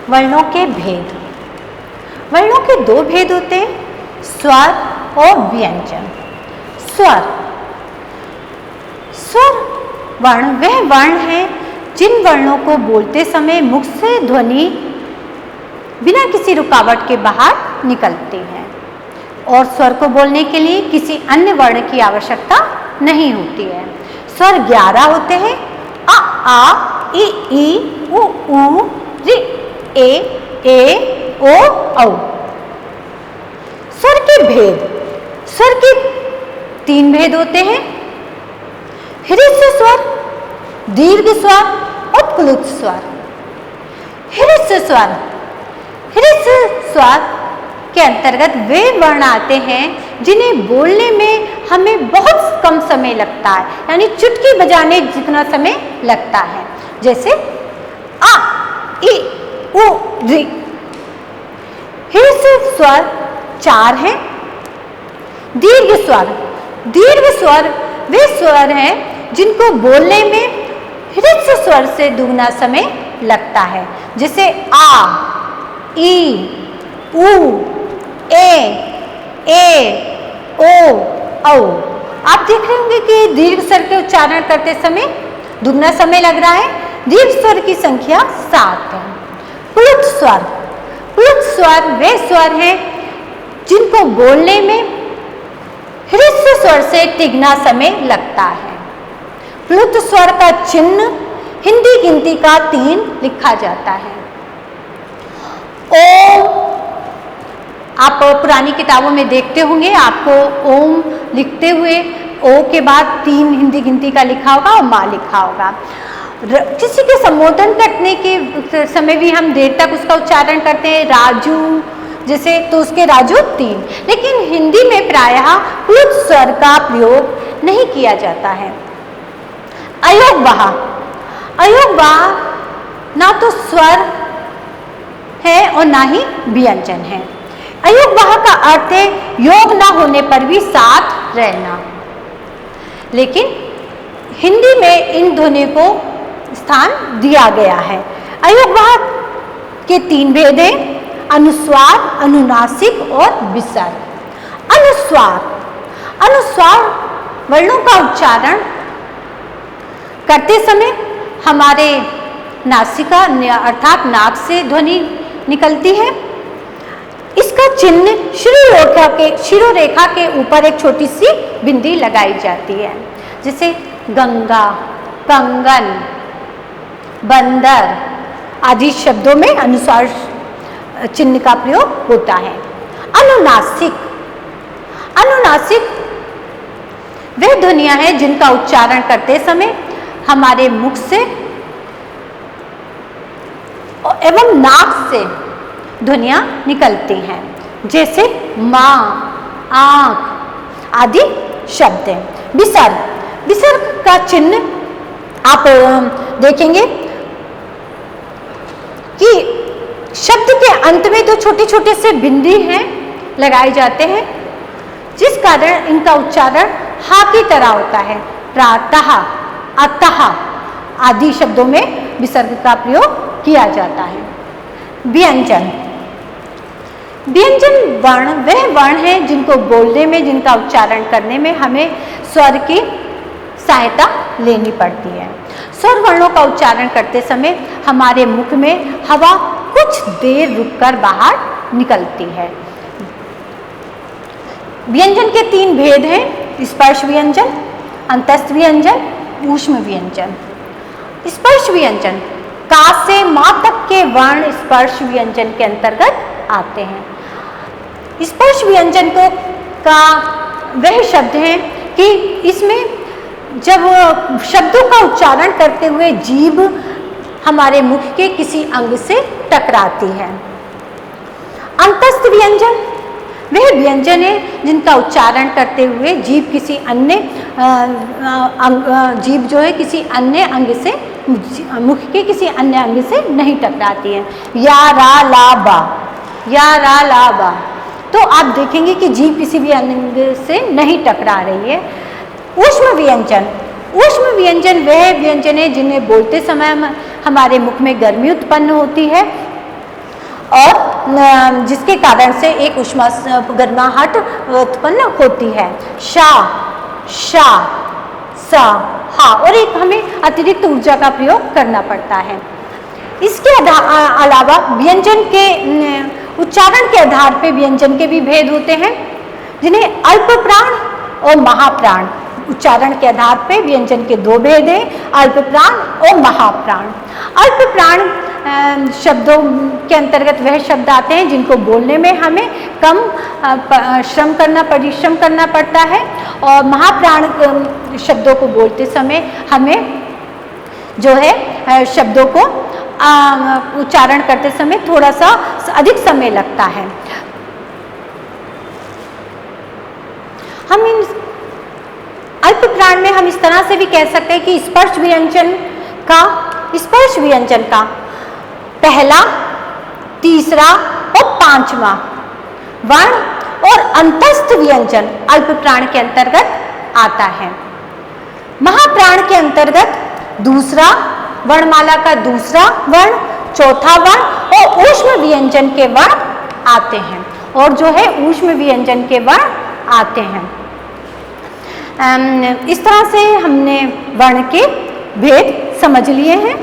वर्णों के भेद। वर्णों के दो भेद होते हैं, स्वर और व्यंजन। स्वर वर्ण वह वर्ण है जिन वर्णों को बोलते समय मुख से ध्वनि बिना किसी रुकावट के बाहर निकलती है और स्वर को बोलने के लिए किसी अन्य वर्ण की आवश्यकता नहीं होती है। स्वर 11 होते हैं, अ, आ, ई, उ, रि, ए, ओ, औ। स्वर के भेद। स्वर के 3 भेद होते हैं, ह्रस्व स्वर, दीर्घ स्वर और प्लुत स्वर। ह्रस्व स्वर के अंतर्गत वे वर्ण आते हैं जिन्हें बोलने में हमें बहुत कम समय लगता है, यानी चुटकी बजाने जितना समय लगता है, जैसे आ, ई, उ, रि। ह्रस्व स्वर 4 हैं। दीर्घ स्वर वे स्वर हैं जिनको बोलने में ह्रस्व स्वर से दुगना समय लगता है, जैसे आ, ई, उ, ए, ओ, औ। आप देख रहे होंगे कि दीर्घ स्वर के उच्चारण करते समय दुगना समय लग रहा है। दीर्घ स्वर की संख्या 7 है। प्लुत स्वर वे स्वर हैं जिनको बोलने में ह्रस्व स्वर से तिगना समय लगता है। प्लुत स्वर का चिन्ह हिंदी गिनती का 3 लिखा जाता है। ओम, आप पुरानी किताबों में देखते होंगे, आपको ओम लिखते हुए ओ के बाद 3 हिंदी गिनती का लिखा होगा और माँ लिखा होगा। किसी के संबोधन करने के समय भी हम देर तक उसका उच्चारण करते हैं, राजू जैसे, तो उसके राजू 3। लेकिन हिंदी में प्रायः प्लुत स्वर का प्रयोग नहीं किया जाता है। अयोगवाह ना तो स्वर है और ना ही व्यंजन है। अयोगवाह का अर्थ है योग ना होने पर भी साथ रहना, लेकिन हिंदी में इन ध्वनि को स्थान दिया गया है। अयोगवाह के 3 भेद हैं, अनुस्वार, अनुनासिक और विसर्ग। अनुस्वार वर्णों का उच्चारण करते समय हमारे नासिका अर्थात नाक से ध्वनि निकलती है। इसका चिन्ह शिरोरेखा के ऊपर एक छोटी सी बिंदी लगाई जाती है, जैसे गंगा, कंगन, बंदर आदि शब्दों में अनुस्वार चिन्ह का प्रयोग होता है। अनुनासिक वे ध्वनियां हैं जिनका उच्चारण करते समय हमारे मुख से एवं नाक से ध्वनियां निकलती हैं, जैसे माँ, आँख आदि शब्द हैं। विसर्ग का चिन्ह आप देखेंगे कि शब्द के अंत में तो छोटे छोटे से बिंदी हैं लगाए जाते हैं, जिस कारण इनका उच्चारण हा की तरह होता है। प्रातः, अतः आदि शब्दों में विसर्ग का प्रयोग किया जाता है। व्यंजन वर्ण वह वर्ण है जिनको बोलने में, जिनका उच्चारण करने में हमें स्वर की सहायता लेनी पड़ती है। स्वर वर्णों का उच्चारण करते समय हमारे मुख में हवा कुछ देर रुककर बाहर निकलती है। व्यंजन के 3 भेद हैं, स्पर्श व्यंजन, अंतस्थ व्यंजन, ऊष्म व्यंजन। स्पर्श व्यंजन का से माँ तक के वर्ण स्पर्श व्यंजन के अंतर्गत आते हैं। स्पर्श व्यंजन का वह शब्द है कि इसमें जब शब्दों का उच्चारण करते हुए जीभ हमारे मुख के किसी अंग से टकराती है। अंतस्थ व्यंजन वह व्यंजन है जिनका उच्चारण करते हुए जीभ किसी अन्य जीभ जो है किसी अन्य अंग से, मुख के किसी अन्य अंग से नहीं टकराती है। या रा ला बा, तो आप देखेंगे कि जीभ किसी भी अंग से नहीं टकरा रही है। ऊष्म व्यंजन वह व्यंजन है जिन्हें बोलते समय हमारे मुख में गर्मी उत्पन्न होती है और जिसके कारण से एक ऊष्मा गर्माहट उत्पन्न होती है। शा, शा, सा, हा, और एक हमें अतिरिक्त ऊर्जा का प्रयोग करना पड़ता है। इसके अलावा व्यंजन के उच्चारण के आधार पर व्यंजन के भी भेद होते हैं, जिन्हें अल्प प्राण और महाप्राण। उच्चारण के आधार पर व्यंजन के दो भेद हैं, अल्प प्राण और महाप्राण। अल्प प्राण शब्दों के अंतर्गत वह शब्द आते हैं जिनको बोलने में हमें कम परिश्रम करना पड़ता है, और महाप्राण शब्दों को बोलते समय हमें जो है शब्दों को उच्चारण करते समय थोड़ा सा अधिक समय लगता है। हम इन अल्प प्राण में हम इस तरह से भी कह सकते हैं कि स्पर्श व्यंजन का पहला, तीसरा और पांचवा वर्ण और अंतस्थ व्यंजन अल्प प्राण के अंतर्गत आता है। महाप्राण के अंतर्गत दूसरा वर्णमाला का दूसरा वर्ण, चौथा वर्ण और ऊष्म व्यंजन के वर्ण आते हैं, और जो है ऊष्म व्यंजन के वर्ण आते हैं। इस तरह से हमने वर्ण के भेद समझ लिए हैं।